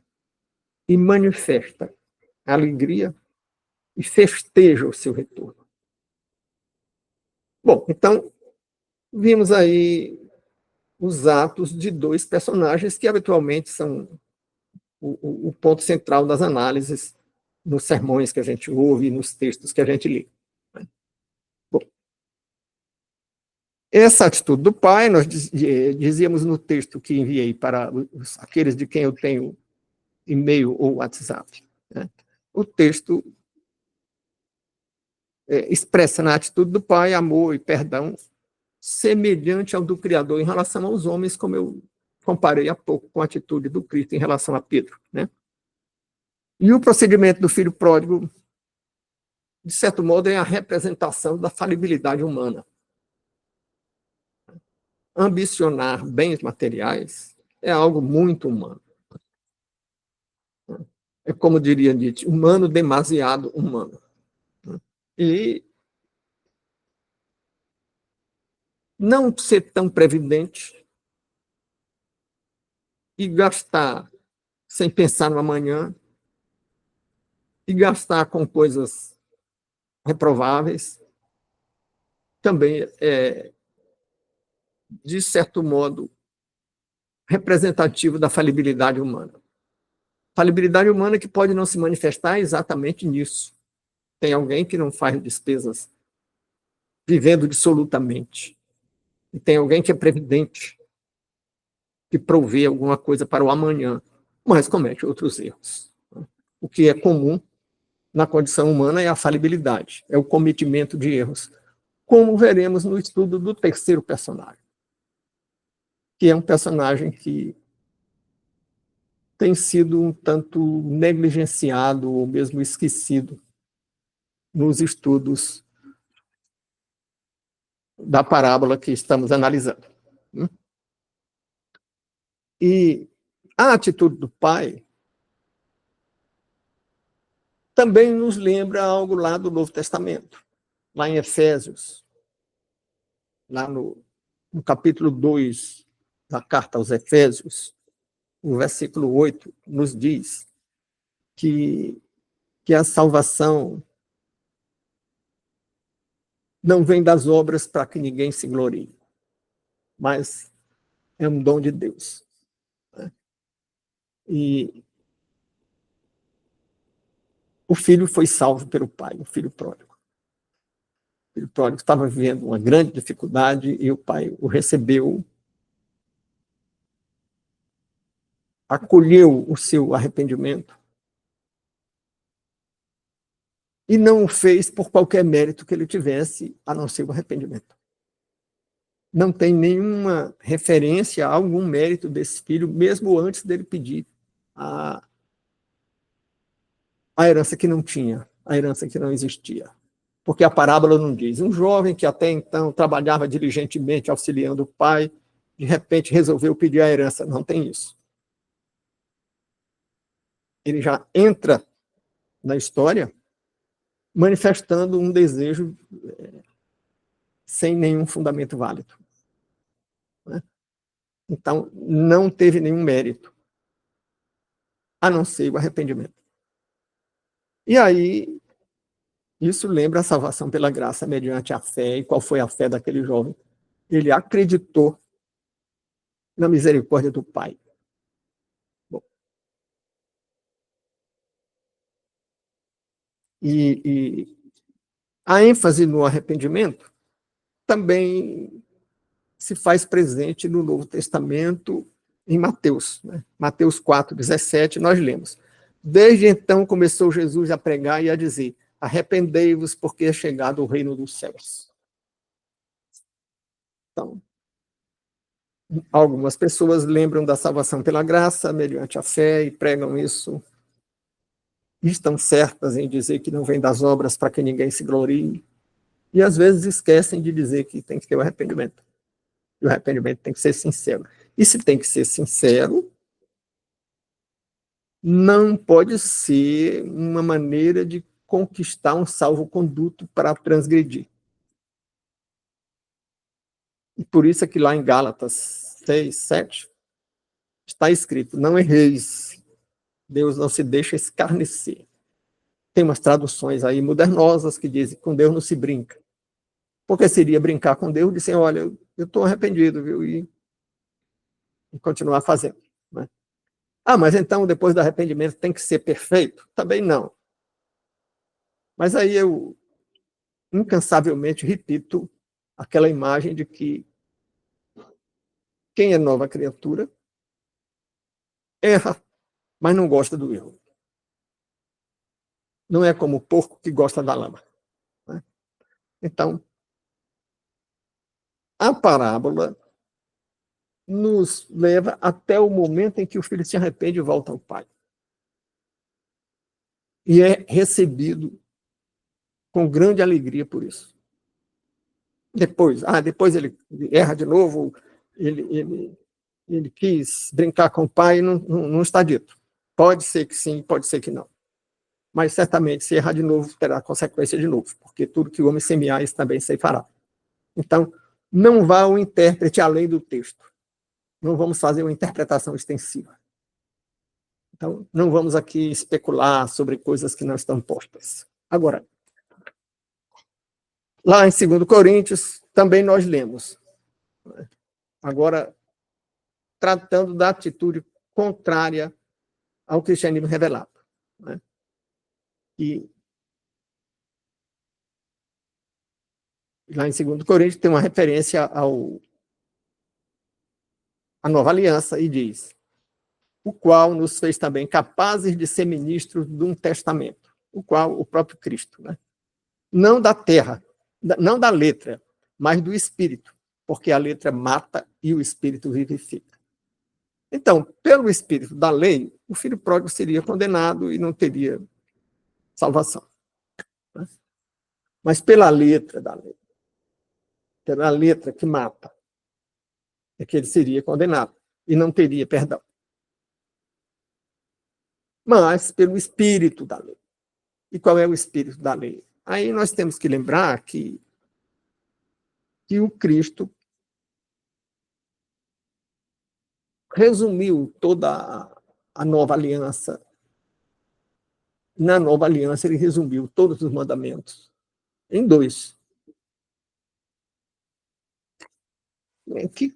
e manifesta alegria e festeja o seu retorno. Bom, então, vimos aí os atos de 2 personagens que habitualmente são o ponto central das análises nos sermões que a gente ouve e nos textos que a gente lê. Bom, essa atitude do pai, nós dizíamos no texto que enviei para aqueles de quem eu tenho e-mail ou WhatsApp, né? O texto expressa na atitude do pai amor e perdão semelhante ao do Criador em relação aos homens, como eu comparei há pouco com a atitude do Cristo em relação a Pedro, né? E o procedimento do filho pródigo, de certo modo, é a representação da falibilidade humana. Ambicionar bens materiais é algo muito humano. É como diria Nietzsche, humano demasiado humano. E não ser tão previdente e gastar sem pensar no amanhã e gastar com coisas reprováveis também é, de certo modo, representativo da falibilidade humana. Falibilidade humana que pode não se manifestar exatamente nisso. Tem alguém que não faz despesas vivendo dissolutamente. E tem alguém que é previdente, que provê alguma coisa para o amanhã, mas comete outros erros. O que é comum na condição humana é a falibilidade, é o cometimento de erros, como veremos no estudo do terceiro personagem, que é um personagem que tem sido um tanto negligenciado ou mesmo esquecido nos estudos da parábola que estamos analisando. E a atitude do pai também nos lembra algo lá do Novo Testamento, lá em Efésios, lá no capítulo 2 da carta aos Efésios, o versículo 8 nos diz que a salvação não vem das obras para que ninguém se glorie, mas é um dom de Deus. E o filho foi salvo pelo pai, o filho pródigo. O filho pródigo estava vivendo uma grande dificuldade e o pai o recebeu, acolheu o seu arrependimento e não o fez por qualquer mérito que ele tivesse, a não ser o arrependimento. Não tem nenhuma referência a algum mérito desse filho, mesmo antes dele pedir a herança que não tinha, a herança que não existia. Porque a parábola não diz. Um jovem que até então trabalhava diligentemente auxiliando o pai, de repente resolveu pedir a herança. Não tem isso. Ele já entra na história manifestando um desejo sem nenhum fundamento válido. Então, não teve nenhum mérito, a não ser o arrependimento. E aí, isso lembra a salvação pela graça mediante a fé. E qual foi a fé daquele jovem? Ele acreditou na misericórdia do Pai. Bom, e a ênfase no arrependimento também se faz presente no Novo Testamento, em Mateus. Né? Mateus 4:17, nós lemos. Desde então começou Jesus a pregar e a dizer: arrependei-vos, porque é chegado o reino dos céus. Então, algumas pessoas lembram da salvação pela graça, mediante a fé, e pregam isso. Estão certas em dizer que não vem das obras para que ninguém se glorie. E às vezes esquecem de dizer que tem que ter o arrependimento. E o arrependimento tem que ser sincero. E se tem que ser sincero, não pode ser uma maneira de conquistar um salvo-conduto para transgredir. E por isso é que lá em Gálatas 6:7 está escrito: não erreis, Deus não se deixa escarnecer. Tem umas traduções aí modernosas que dizem que com Deus não se brinca. Porque seria brincar com Deus e dizer: olha, eu estou arrependido, viu? E continuar fazendo. Né? Ah, mas então depois do arrependimento tem que ser perfeito? Também não. Mas aí eu incansavelmente repito aquela imagem de que quem é nova criatura erra, mas não gosta do erro. Não é como o porco que gosta da lama, né? Então, a parábola nos leva até o momento em que o filho se arrepende e volta ao pai. E é recebido com grande alegria por isso. Depois ele erra de novo, ele quis brincar com o pai, não está dito. Pode ser que sim, pode ser que não. Mas certamente, se errar de novo, terá consequência de novo, porque tudo que o homem semear, isso também ceifará. Então, não vá o intérprete além do texto. Não vamos fazer uma interpretação extensiva. Então, não vamos aqui especular sobre coisas que não estão postas. Agora, lá em 2 Coríntios, também nós lemos. Agora, tratando da atitude contrária ao cristianismo revelado, né? E lá em 2 Coríntios tem uma referência à nova aliança e diz: o qual nos fez também capazes de ser ministros de um testamento, o qual o próprio Cristo, né? Não da terra, não da letra, mas do espírito, porque a letra mata e o espírito vivifica. Então, pelo espírito da lei, o filho pródigo seria condenado e não teria salvação, né? Mas pela letra da lei, pela letra que mata, é que ele seria condenado e não teria perdão. Mas pelo espírito da lei. E qual é o espírito da lei? Aí nós temos que lembrar que o Cristo resumiu toda a nova aliança. Na nova aliança, ele resumiu todos os mandamentos em dois.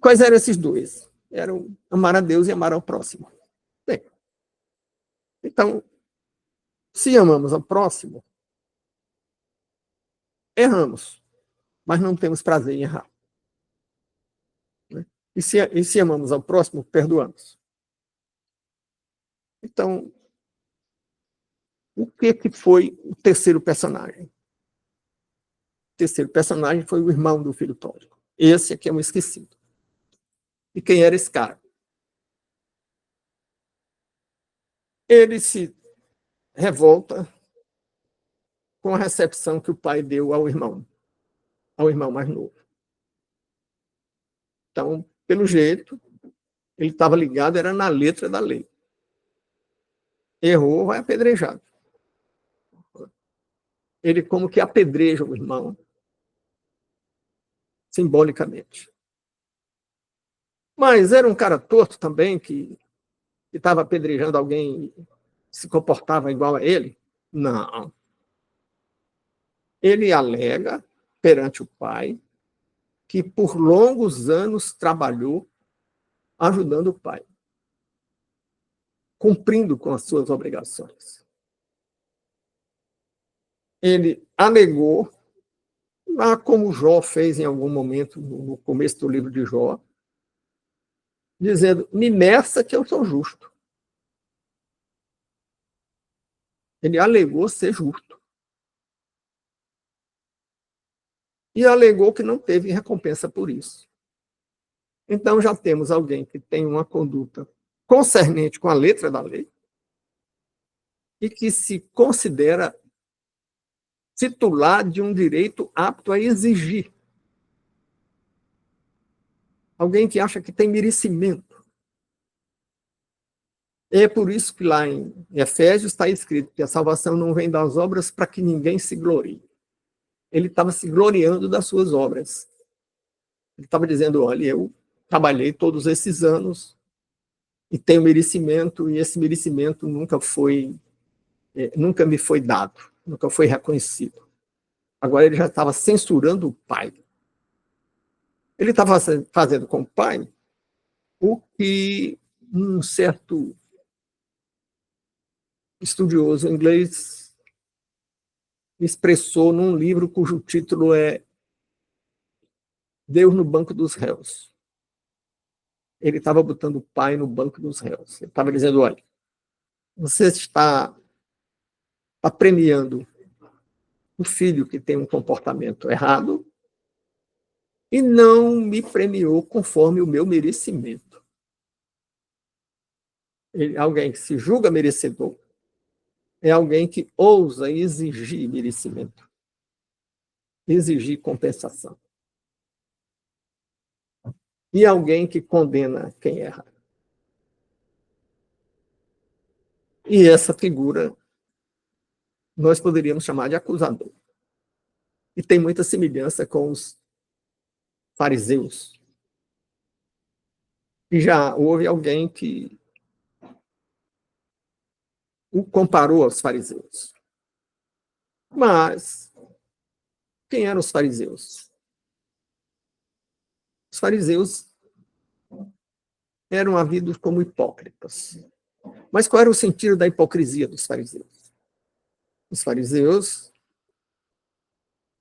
Quais eram esses dois? Eram amar a Deus e amar ao próximo. Bem, então, se amamos ao próximo, erramos, mas não temos prazer em errar, né? E se amamos ao próximo, perdoamos. Então, o que foi o terceiro personagem? O terceiro personagem foi o irmão do filho pródigo. Esse aqui é um esquecido. E quem era esse cara? Ele se revolta com a recepção que o pai deu ao irmão mais novo. Então, pelo jeito, ele estava ligado, era na letra da lei. Errou, vai apedrejado. Ele como que apedreja o irmão, simbolicamente. Mas era um cara torto também, que estava apedrejando alguém e se comportava igual a ele? Não. Ele alega perante o pai que por longos anos trabalhou ajudando o pai, cumprindo com as suas obrigações. Ele alegou, lá como Jó fez em algum momento, no começo do livro de Jó, dizendo: me meça que eu sou justo. Ele alegou ser justo. E alegou que não teve recompensa por isso. Então já temos alguém que tem uma conduta concernente com a letra da lei e que se considera titular de um direito apto a exigir. Alguém que acha que tem merecimento. É por isso que lá em Efésios está escrito que a salvação não vem das obras para que ninguém se glorie. Ele estava se gloriando das suas obras. Ele estava dizendo: olha, eu trabalhei todos esses anos e tenho merecimento, e esse merecimento nunca me foi dado, nunca foi reconhecido. Agora ele já estava censurando o pai. Ele estava fazendo com o pai o que um certo estudioso inglês expressou num livro cujo título é Deus no Banco dos Réus. Ele estava botando o pai no banco dos réus. Ele estava dizendo, olha, você está premiando o filho que tem um comportamento errado e não me premiou conforme o meu merecimento. Alguém que se julga merecedor é alguém que ousa exigir merecimento, exigir compensação. E alguém que condena quem erra. E essa figura nós poderíamos chamar de acusador. E tem muita semelhança com os fariseus. E já houve alguém que o comparou aos fariseus. Mas quem eram os fariseus? Os fariseus eram havidos como hipócritas. Mas qual era o sentido da hipocrisia dos fariseus? Os fariseus,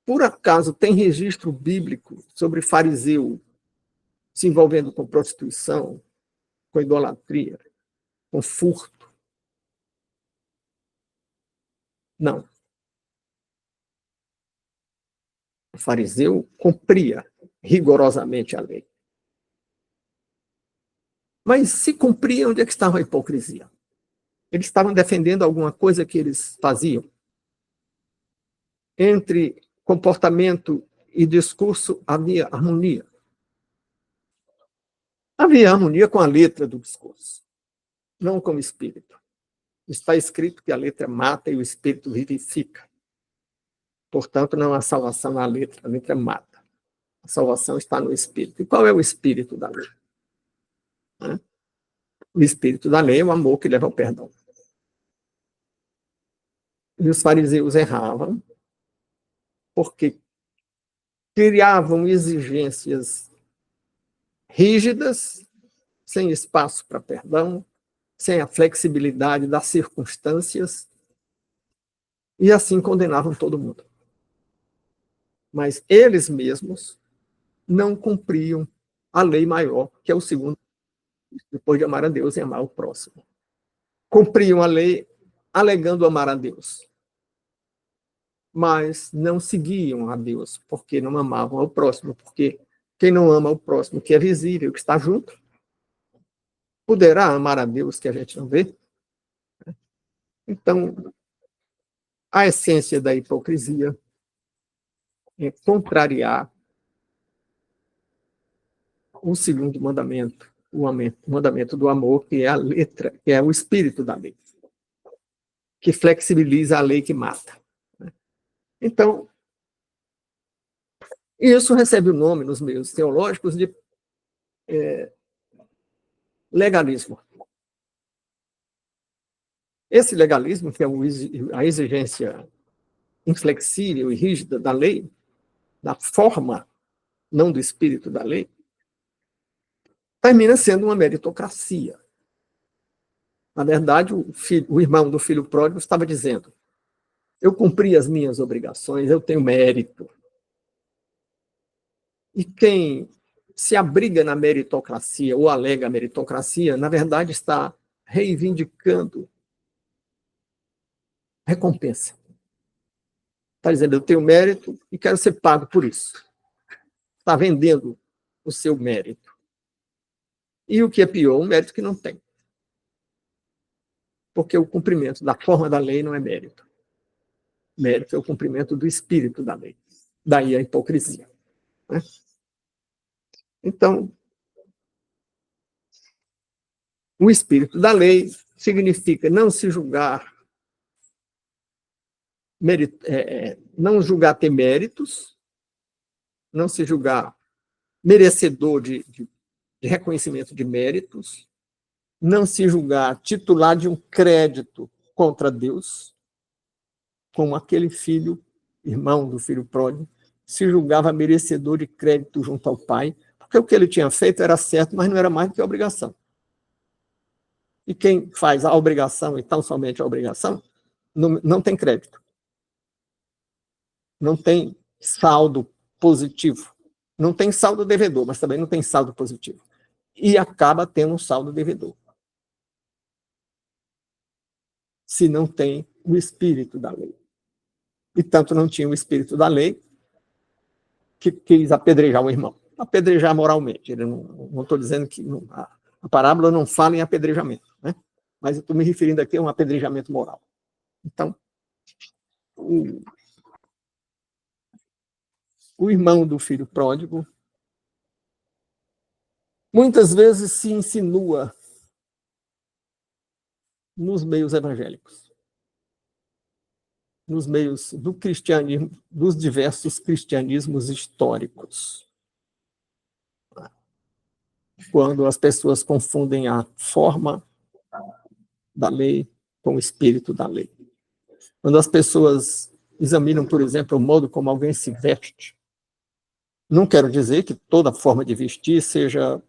por acaso, têm registro bíblico sobre fariseu se envolvendo com prostituição, com idolatria, com furto? Não. O fariseu cumpria rigorosamente a lei. Mas se cumpria, onde é que estava a hipocrisia? Eles estavam defendendo alguma coisa que eles faziam. Entre comportamento e discurso havia harmonia. Havia harmonia com a letra do discurso, não com o espírito. Está escrito que a letra mata e o espírito vivifica. Portanto, não há salvação na letra, a letra mata. A salvação está no espírito. E qual é o espírito da lei? O espírito da lei é o amor que leva ao perdão. E os fariseus erravam porque criavam exigências rígidas, sem espaço para perdão, sem a flexibilidade das circunstâncias, e assim condenavam todo mundo. Mas eles mesmos não cumpriam a lei maior, que é o segundo, depois de amar a Deus e amar o próximo. Cumpriam a lei alegando amar a Deus, mas não seguiam a Deus, porque não amavam ao próximo, porque quem não ama o próximo, que é visível, que está junto, poderá amar a Deus que a gente não vê? Então, a essência da hipocrisia é contrariar o segundo mandamento, o mandamento do amor, que é a letra, que é o espírito da lei, que flexibiliza a lei que mata. Então, isso recebe o nome nos meios teológicos de legalismo. Esse legalismo, que é a exigência inflexível e rígida da lei, da forma, não do espírito da lei, termina sendo uma meritocracia. Na verdade, o irmão do filho pródigo estava dizendo: eu cumpri as minhas obrigações, eu tenho mérito. E quem se abriga na meritocracia ou alega a meritocracia, na verdade está reivindicando recompensa. Está dizendo, eu tenho mérito e quero ser pago por isso. Está vendendo o seu mérito. E o que é pior, um mérito que não tem. Porque o cumprimento da forma da lei não é mérito. Mérito é o cumprimento do espírito da lei. Daí a hipocrisia. Né? Então, o espírito da lei significa não se julgar, não julgar ter méritos, não se julgar merecedor de reconhecimento de méritos, não se julgar titular de um crédito contra Deus, como aquele filho, irmão do filho pródigo, se julgava merecedor de crédito junto ao pai, porque o que ele tinha feito era certo, mas não era mais do que a obrigação. E quem faz a obrigação, e tão somente a obrigação, não tem crédito. não tem saldo positivo. Não tem saldo devedor, mas também não tem saldo positivo. E acaba tendo um saldo devedor. Se não tem o espírito da lei. E tanto não tinha o espírito da lei que quis apedrejar o irmão. Apedrejar moralmente. Eu não estou dizendo que a parábola não fala em apedrejamento, né? Mas eu estou me referindo aqui a um apedrejamento moral. Então, o irmão do filho pródigo muitas vezes se insinua nos meios evangélicos, nos meios do cristianismo, dos diversos cristianismos históricos. Quando as pessoas confundem a forma da lei com o espírito da lei. Quando as pessoas examinam, por exemplo, o modo como alguém se veste, não quero dizer que toda forma de vestir seja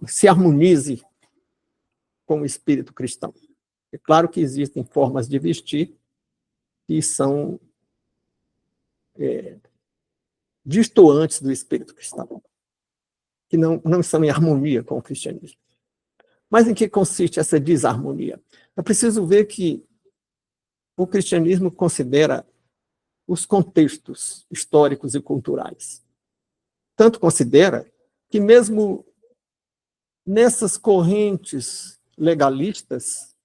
se harmonize com o espírito cristão. É claro que existem formas de vestir que são distoantes do espírito cristão, que não estão em harmonia com o cristianismo. Mas em que consiste essa desarmonia? É preciso ver que o cristianismo considera os contextos históricos e culturais. Tanto considera que mesmo nessas correntes legalistas,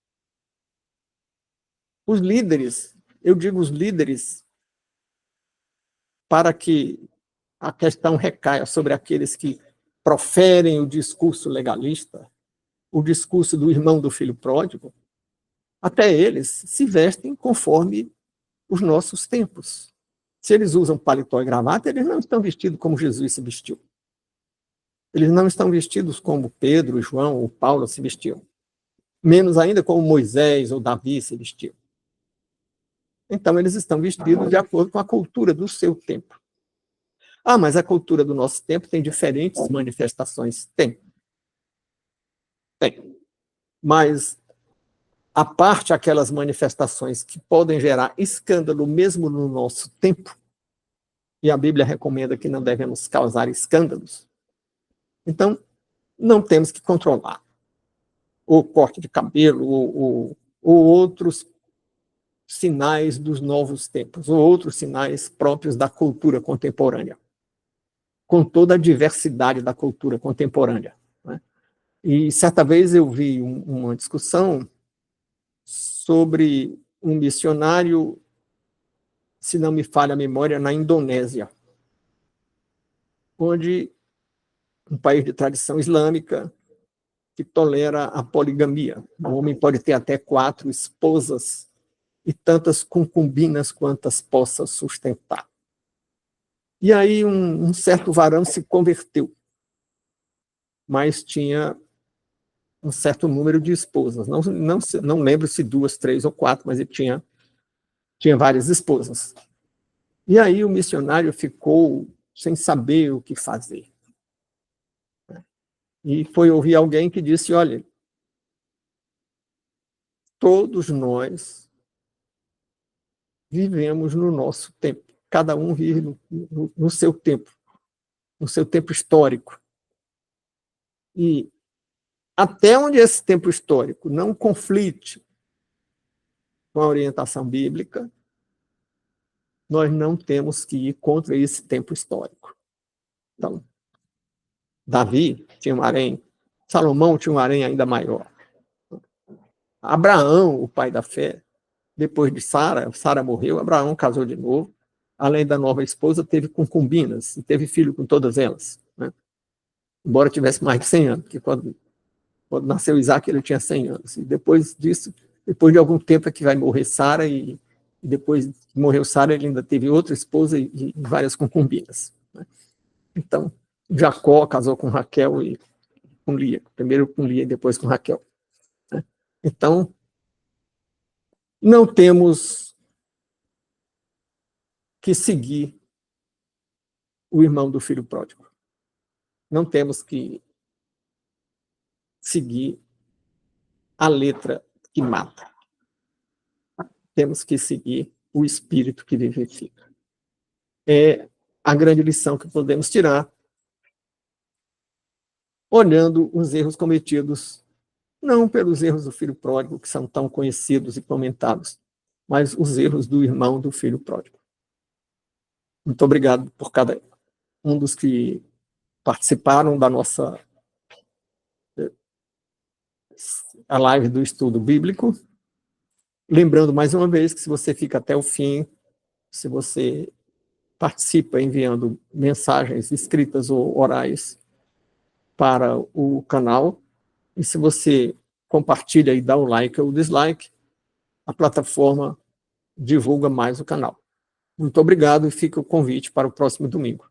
os líderes, eu digo os líderes, para que a questão recaia sobre aqueles que proferem o discurso legalista, o discurso do irmão do filho pródigo, até eles se vestem conforme os nossos tempos. Se eles usam paletó e gravata, eles não estão vestidos como Jesus se vestiu. Eles não estão vestidos como Pedro, João ou Paulo se vestiam. Menos ainda como Moisés ou Davi se vestiam. Então, eles estão vestidos de acordo com a cultura do seu tempo. Ah, mas a cultura do nosso tempo tem diferentes manifestações? Tem. Tem. Mas, a parte aquelas manifestações que podem gerar escândalo mesmo no nosso tempo, e a Bíblia recomenda que não devemos causar escândalos, então, não temos que controlar o corte de cabelo ou outros sinais dos novos tempos, ou outros sinais próprios da cultura contemporânea, com toda a diversidade da cultura contemporânea. Né? E certa vez eu vi uma discussão sobre um missionário, se não me falha a memória, na Indonésia, onde um país de tradição islâmica que tolera a poligamia. O homem pode ter até 4 esposas e tantas concubinas quantas possa sustentar. E aí um certo varão se converteu, mas tinha um certo número de esposas. Não lembro se 2, 3 ou 4, mas ele tinha várias esposas. E aí o missionário ficou sem saber o que fazer. E foi ouvir alguém que disse, olha, todos nós vivemos no nosso tempo. Cada um vive no seu tempo histórico. E até onde esse tempo histórico não conflite com a orientação bíblica, nós não temos que ir contra esse tempo histórico. Então, Davi tinha um harém, Salomão tinha um harém ainda maior. Abraão, o pai da fé, depois de Sara morreu, Abraão casou de novo, além da nova esposa, teve concubinas, e teve filho com todas elas, né? Embora tivesse mais de 100 anos, porque quando nasceu Isaac ele tinha 100 anos, e depois disso, depois de algum tempo é que vai morrer Sara, e depois que morreu Sara ele ainda teve outra esposa e várias concubinas, né? Então, Jacó casou com Raquel e com Lia, primeiro com Lia e depois com Raquel, né? Então, não temos que seguir o irmão do filho pródigo. Não temos que seguir a letra que mata. temos que seguir o Espírito que vivifica. É a grande lição que podemos tirar, olhando os erros cometidos, não pelos erros do filho pródigo, que são tão conhecidos e comentados, mas os erros do irmão do filho pródigo. Muito obrigado por cada um dos que participaram da nossa a live do estudo bíblico. Lembrando mais uma vez que se você fica até o fim, se você participa enviando mensagens escritas ou orais para o canal, e se você compartilha e dá o like ou o dislike, a plataforma divulga mais o canal. Muito obrigado e fica o convite para o próximo domingo.